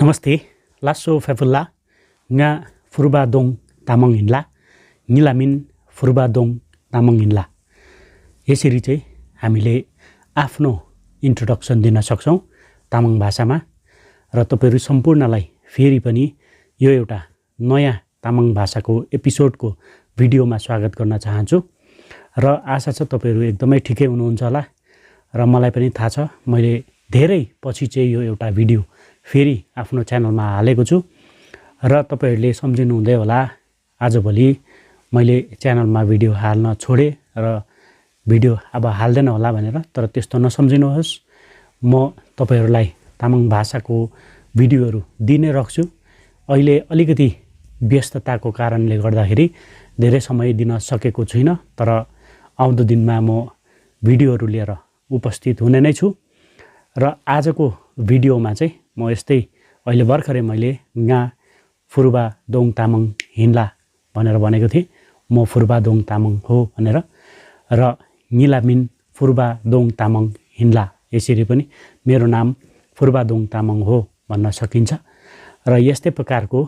नमस्ते लासो फेफुल्ला nga फुर्बादोङ तामाङ हिन्ला निलामिन फुर्बादोङ तामाङ हिन्ला यसरी चाहिँ हामीले आफ्नो इन्ट्रोडक्सन दिन सक्छौं तामाङ भाषामा र तपाईहरु सम्पूर्णलाई फेरि पनि यो एउटा नयाँ तामाङ भाषाको एपिसोडको भिडियोमा स्वागत गर्न चाहन्छु र आशा छ तपाईहरु एकदमै ठिकै हुनुहुन्छ होला र मलाई पनि थाहा छ मैले धेरै पछि चाहिँ यो एउटा भिडियो फेरि आफ्नो च्यानलमा हालेको छु र तपाईहरुले सम्झिनु हुँदै होला आजभोलि मैले च्यानलमा भिडियो हाल्न छोडे र भिडियो अब हाल्दैन होला भनेर तर त्यस्तो नसम्झिनुहोस् म तपाईहरुलाई तामाङ भाषाको भिडियोहरु दिने राख्छु अहिले अलिकति व्यस्तताको कारणले गर्दाखेरि धेरै समय दिन सकेको छैन तर आउँदो दिनमा म भिडियोहरु लिएर उपस्थित हुने नै छु र आजको भिडियोमा चाहिँ म यस्तै अहिले भर्खरै मैले nga फुर्बादोङ तामाङ हिन्ला भनेर भनेको थिएँ म फुर्बादोङ तामाङ हो भनेर र निलामिन फुर्बादोङ तामाङ हिन्ला यसरी पनि मेरो नाम फुर्बादोङ तामाङ हो भन्न सकिन्छ र यस्तै प्रकारको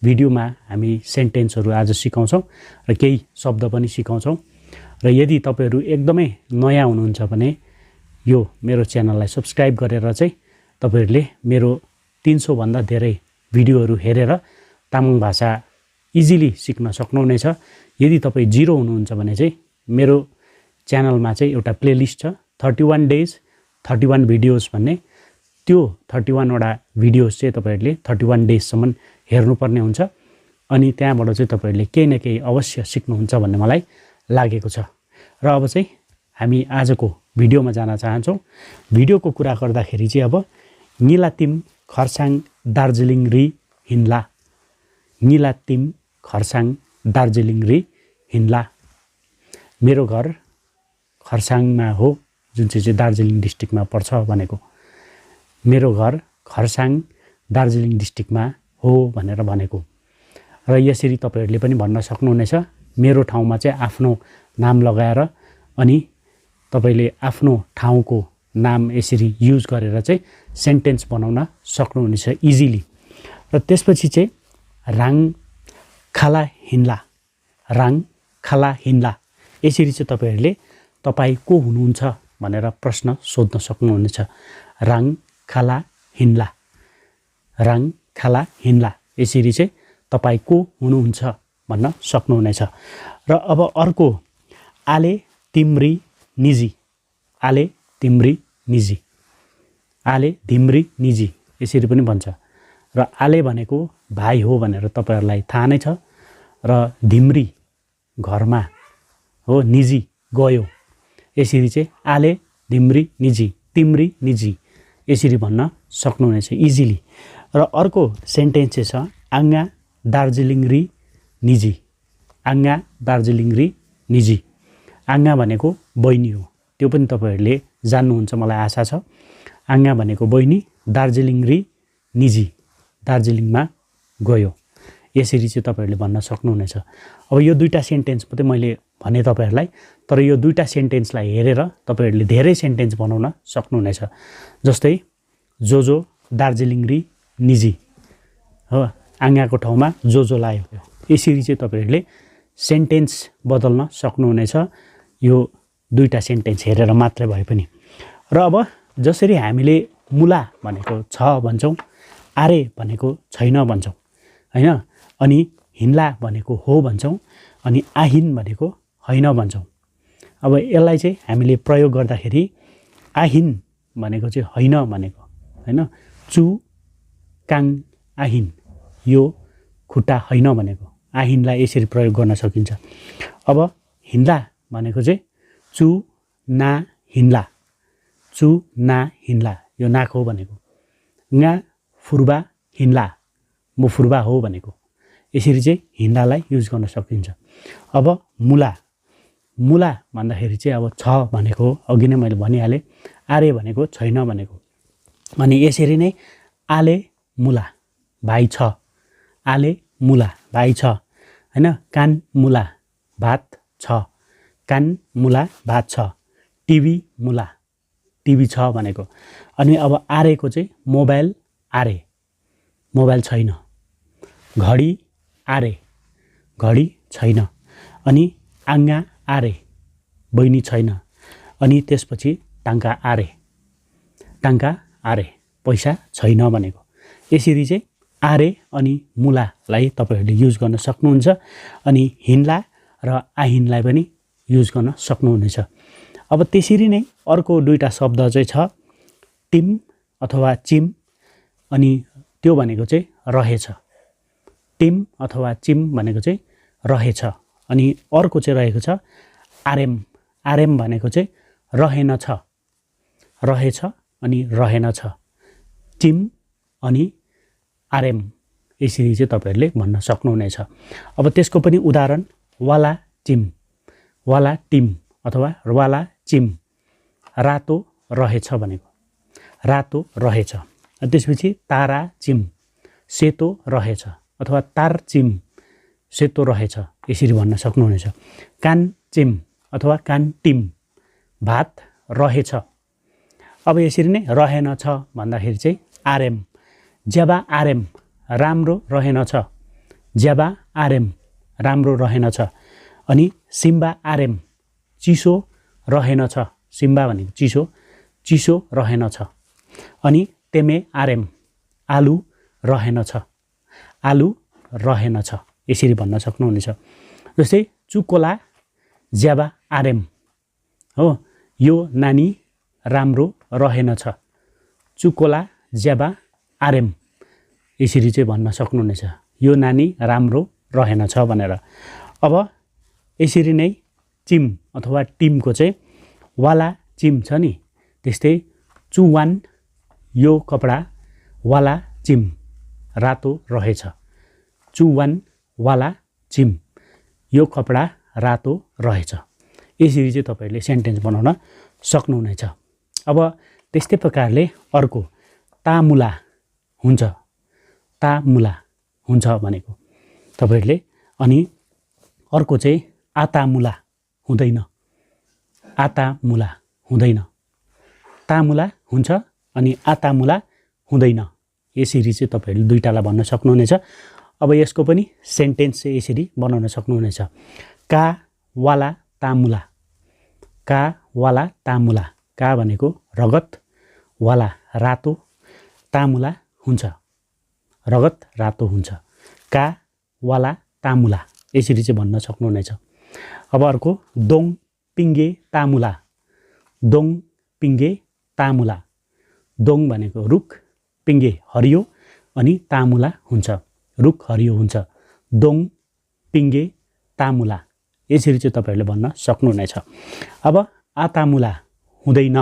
भिडियोमा हामी सेन्टेन्सहरु आज सिकाउँछौं र केही शब्द पनि सिकाउँछौं र यदि तपाईहरु एकदमै नयाँ हुनुहुन्छ भने यो मेरो च्यानललाई सब्स्क्राइब गरेर चाहिँ तपाईहरुले मेरो 300 भन्दा धेरै भिडियोहरु हेरेर तामाङ भाषा इजिली सिक्न सक्नुहुनेछ यदि तपाई जिरो हुनुहुन्छ भने चाहिँ मेरो च्यानलमा चाहिँ एउटा प्लेलिस्ट छ 31 डेज 31 भिडियोज भन्ने त्यो 31 वटा भिडियोज चाहिँ तपाईहरुले 31 डेज सम्म हेर्नुपर्ने हुन्छ अनि त्यहाँबाट चाहिँ तपाईहरुले केही न केही अवश्य सिक्नुहुन्छ भन्ने मलाई लागेको छ र अब चाहिँ हामी आजको भिडियोमा जान चाहन्छौं भिडियोको कुरा गर्दाखेरि चाहिँ अब निलातिम खरसाङ दार्जिलिङ रि हिन्ला निलातिम खरसाङ दार्जिलिङ रि हिन्ला मेरो घर खरसाङमा हो जुन चाहिँ दार्जिलिङ डिस्ट्रिक्टमा पर्छ भनेको मेरो घर खरसाङ दार्जिलिङ डिस्ट्रिक्टमा हो भनेर भनेको र यसरी तपाईहरुले पनि भन्न सक्नुहुनेछ मेरो ठाउँमा चाहिँ आफ्नो नाम लगाएर अनि तपाईले आफ्नो ठाउँको नाम यसरी युज गरेर चाहिँ सेन्टेन्स बनाउन सक्नुहुनेछ इजिली र त्यसपछि चाहिँ राङ खाला हिन्ला राङ खाला हिन्ला यसरी चाहिँ तपाईहरुले तपाई को हुनुहुन्छ भनेर प्रश्न सोध्न सक्नुहुनेछ राङ खाला हिन्ला राङ खाला हिन्ला यसरी चाहिँ तपाई को हुनुहुन्छ भन्न सक्नुहुनेछ र अब अर्को आले तिम्री निजी आले तिम्री निजी आले धिम्री निजी यसरी पनि भन्छ र आले भनेको भाइ हो भनेर तपाईहरुलाई थाहा नै छ र धिम्री घरमा हो निजी गयो यसरी चाहिँ आले धिम्री निजी तिम्री निजी यसरी भन्न सक्नुहुनेछ इजिली र अर्को सेन्टेन्स चाहिँ छ आङ्गा दार्जिलिङ रि निजी आङ्गा दार्जिलिङ रि निजी आङ्गा भनेको बहिनी हो त्यो पनि तपाईहरुले जान्नुहुन्छ मलाई आशा छ आङ्गा भनेको बहिनी दार्जिलिङ रि निजी दार्जिलिङमा गयो यसरी चाहिँ तपाईहरुले भन्न सक्नुहुनेछ अब यो दुईटा सेन्टेन्स मात्रै मैले भने तपाईहरुलाई तर यो दुईटा सेन्टेन्सलाई हेरेर तपाईहरुले धेरै सेन्टेन्स बनाउन सक्नुहुनेछ जस्तै जोजो दार्जिलिङ रि निजी हो आङ्गाको ठाउँमा जोजो लायो यसरी चाहिँ तपाईहरुले सेन्टेन्स बदल्न सक्नुहुनेछ यो दुईटा सेन्टेन्स हेरेर मात्रै भए पनि र अब जसरी हामीले मुला भनेको छ भन्छौं आरे भनेको छैन भन्छौं हैन अनि हिन्ला भनेको हो भन्छौं अनि आहिन भनेको हैन भन्छौं अब यसलाई चाहिँ हामीले प्रयोग गर्दाखेरि आहिन भनेको चाहिँ हैन भनेको हैन चु काङ आहिन यो खुट्टा हैन भनेको आहिनलाई यसरी प्रयोग गर्न सकिन्छ अब हिन्ला भनेको चाहिँ चु ना हिन्ला चु ना हिन्ला यो नाक हो भनेको nga फुर्बा हिन्ला म फुर्बा हो भनेको यसरी चाहिँ हिन्लालाई युज गर्न सकिन्छ अब मुला मुला भन्दाखेरि चाहिँ अब छ भनेको अघि नै मैले भनिहाले आरे भनेको छैन भनेको अनि यसरी नै आले मुला भाइ छ आले मुला भाइ छ हैन कान मुला भात छ कान मुला भात छ टिभी मुला टिभी छ भनेको अनि अब आरेको चाहिँ मोबाइल आरे मोबाइल छैन। घडी आरे, घडी छैन। अनि आङ्गा आरे, बहिनी छैन। अनि त्यसपछि टाङ्का आरे, टाङ्का आरे, पैसा छैन भनेको। यसरी चाहिँ आरे अनि मुलालाई तपाईहरूले युज गर्न सक्नुहुन्छ। अनि हिन्ला र आहिनलाई पनि युज गर्न सक्नुहुनेछ। अब त्यसरी नै अर्को दुईटा शब्द चाहिँ छ टिम अथवा चिम, अनि त्यो भनेको चाहिँ रहेछ। टिम अथवा चिम भनेको चाहिँ रहेछ। अनि अर्को चाहिँ रहेको छ आरेम, आरेम भनेको चाहिँ रहेनछ, रहेछ अनि रहेनछ। टिम अनि आरेम, यसरी चाहिँ तपाईहरूले भन्न सक्नुहुनेछ। अब त्यसको पनि उदाहरण वाला टिम, वाला टिम अथवा वाला चिम, रातो रहेछ भनेको, रातो रहेछ। त्यसपछि तारा चिम, सेतो रहेछ अथवा तार चिम, सेतो रहेछ, यसरी भन्न सक्नुहुनेछ। कान चिम अथवा कान टिम, भात रहेछ। अब यसरी नै रहेनछ भन्दाखेरि चाहिँ आरेम, ज्याबा आरेम, राम्रो रहेनछ, ज्याबा आरेम, राम्रो रहेनछ। अनि सिम्बा आरेम, चिसो रहेनछ, सिम्बा भनेको चिसो, चिसो रहेनछ। अनि तेमे आरेम, आलु रहेनछ, आलु रहेनछ, यसरी भन्न सक्नुहुनेछ। जस्तै चुकोला ज्याबा आरेम, हो यो नानी राम्रो रहेनछ, चुकोला ज्याबा आरेम, यसरी चाहिँ भन्न सक्नुहुनेछ, यो नानी राम्रो रहेनछ भनेर। अब यसरी नै चिम अथवा टिमको चाहिँ वाला चिम छ नि, त्यस्तै चुवान, यो कपडा वाला चिम, रातो रहेछ, चुवान वाला चिम, यो कपडा रातो रहेछ। यसरी चाहिँ तपाईँहरूले सेन्टेन्स बनाउन सक्नुहुनेछ। अब त्यस्तै प्रकारले अर्को तामुला हुन्छ, तामुला हुन्छ भनेको तपाईँहरूले। अनि अर्को चाहिँ आतामुला हुँदैन, आतामुला हुँदैन, तामुला हुन्छ अनि आतामुला हुँदैन, यसरी चाहिँ तपाईँहरूले दुईटालाई भन्न सक्नुहुनेछ। अब यसको पनि सेन्टेन्स चाहिँ यसरी बनाउन सक्नुहुनेछ। का वाला तामुला, का वाला तामुला, का भनेको रगत, वाला रातो, तामुला हुन्छ, रगत रातो हुन्छ, का वाला तामुला, यसरी चाहिँ भन्न सक्नुहुनेछ। अब अर्को दोङ पिङ्गे तामुला, दोङ पिङ्गे तामुला, दोङ भनेको रुख, पिङ्गे हरियो अनि तामुला हुन्छ, रुख हरियो हुन्छ, दोङ पिङ्गे तामुला, यसरी चाहिँ तपाईँहरूले भन्न सक्नुहुनेछ। अब आतामुला हुँदैन,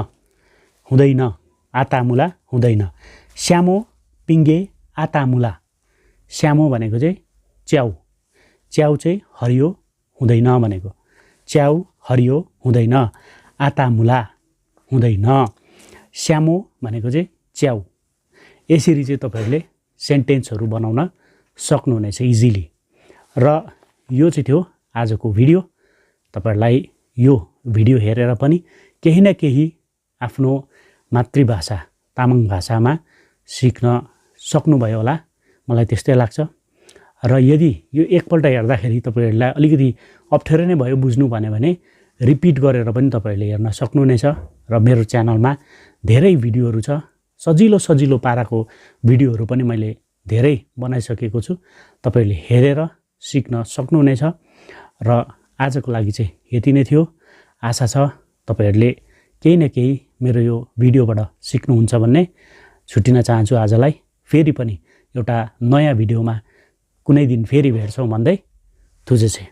हुँदैन, आतामुला हुँदैन। श्यामो पिङ्गे आतामुला, श्यामो भनेको चाहिँ च्याउ, च्याउ चाहिँ हरियो हुँदैन भनेको, च्याउ हरियो हुँदैन, आतामुला हुँदैन, श्यामो भनेको चाहिँ च्याउ। यसरी चाहिँ तपाईँहरूले सेन्टेन्सहरू बनाउन सक्नुहुनेछ इजिली। र यो चाहिँ थियो आजको भिडियो। तपाईँहरूलाई यो भिडियो हेरेर पनि केही न केही आफ्नो मातृभाषा तामाङ भाषामा सिक्न सक्नुभयो होला, मलाई त्यस्तै लाग्छ। र यदि यो एकपल्ट हेर्दाखेरि तपाईँहरूलाई अलिकति अप्ठ्यारो नै भयो बुझ्नु भने रिपिट गरेर पनि तपाईँहरूले हेर्न सक्नुहुनेछ। र मेरो च्यानलमा धेरै भिडियोहरू छ, सजिलो सजिलो पाराको भिडियोहरू पनि मैले धेरै बनाइसकेको छु, तपाईँहरूले हेरेर सिक्न सक्नुहुनेछ। र आजको लागि चाहिँ यति नै थियो। आशा छ तपाईँहरूले केही न केही मेरो यो भिडियोबाट सिक्नुहुन्छ भन्ने छुट्टिन चाहन्छु आजलाई। फेरि पनि एउटा नयाँ भिडियोमा कुनै दिन फेरि भेट्छौँ भन्दै थुजेछे।